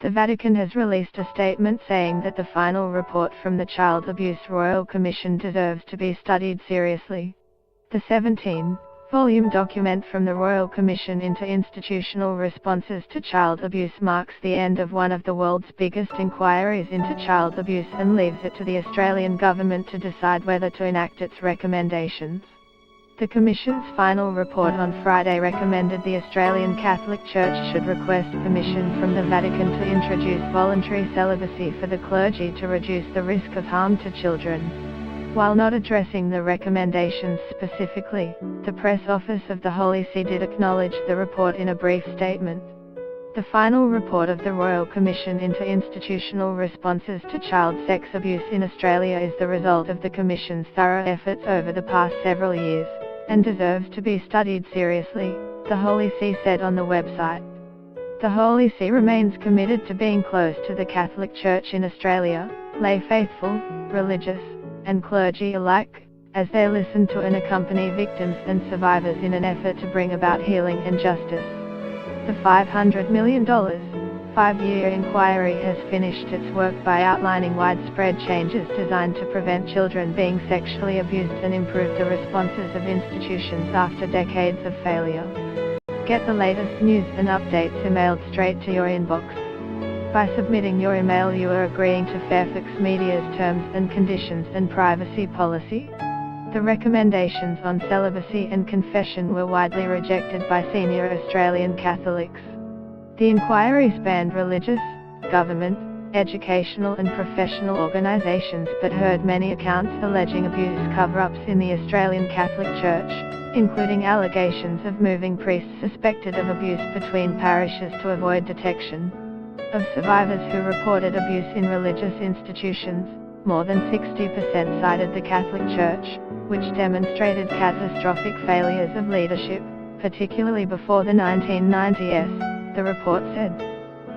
The Vatican has released a statement saying that the final report from the Child Abuse Royal Commission deserves to be studied seriously. The 17-volume document from the Royal Commission into Institutional Responses to Child Abuse marks the end of one of the world's biggest inquiries into child abuse and leaves it to the Australian government to decide whether to enact its recommendations. The Commission's final report on Friday recommended the Australian Catholic Church should request permission from the Vatican to introduce voluntary celibacy for the clergy to reduce the risk of harm to children. While not addressing the recommendations specifically, the press office of the Holy See did acknowledge the report in a brief statement. The final report of the Royal Commission into Institutional Responses to Child Sex Abuse in Australia is the result of the Commission's thorough efforts over the past several years, and deserves to be studied seriously, the Holy See said on the website. The Holy See remains committed to being close to the Catholic Church in Australia, lay faithful, religious, and clergy alike, as they listen to and accompany victims and survivors in an effort to bring about healing and justice. The $500 million, 5-year inquiry has finished its work by outlining widespread changes designed to prevent children being sexually abused and improve the responses of institutions after decades of failure. Get the latest news and updates emailed straight to your inbox. By submitting your email, you are agreeing to Fairfax Media's terms and conditions and privacy policy. The recommendations on celibacy and confession were widely rejected by senior Australian Catholics. The inquiry spanned religious, government, educational and professional organisations but heard many accounts alleging abuse cover-ups in the Australian Catholic Church, including allegations of moving priests suspected of abuse between parishes to avoid detection. Of survivors who reported abuse in religious institutions, more than 60% cited the Catholic Church, which demonstrated catastrophic failures of leadership, particularly before the 1990s, the report said.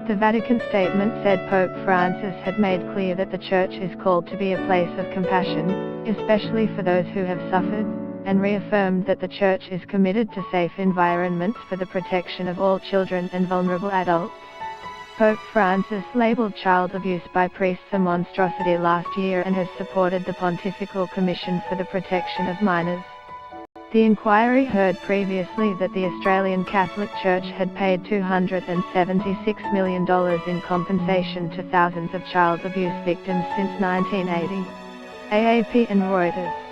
The Vatican statement said Pope Francis had made clear that the Church is called to be a place of compassion, especially for those who have suffered, and reaffirmed that the Church is committed to safe environments for the protection of all children and vulnerable adults. Pope Francis labelled child abuse by priests a monstrosity last year and has supported the Pontifical Commission for the Protection of Minors. The inquiry heard previously that the Australian Catholic Church had paid $276 million in compensation to thousands of child abuse victims since 1980. AAP and Reuters.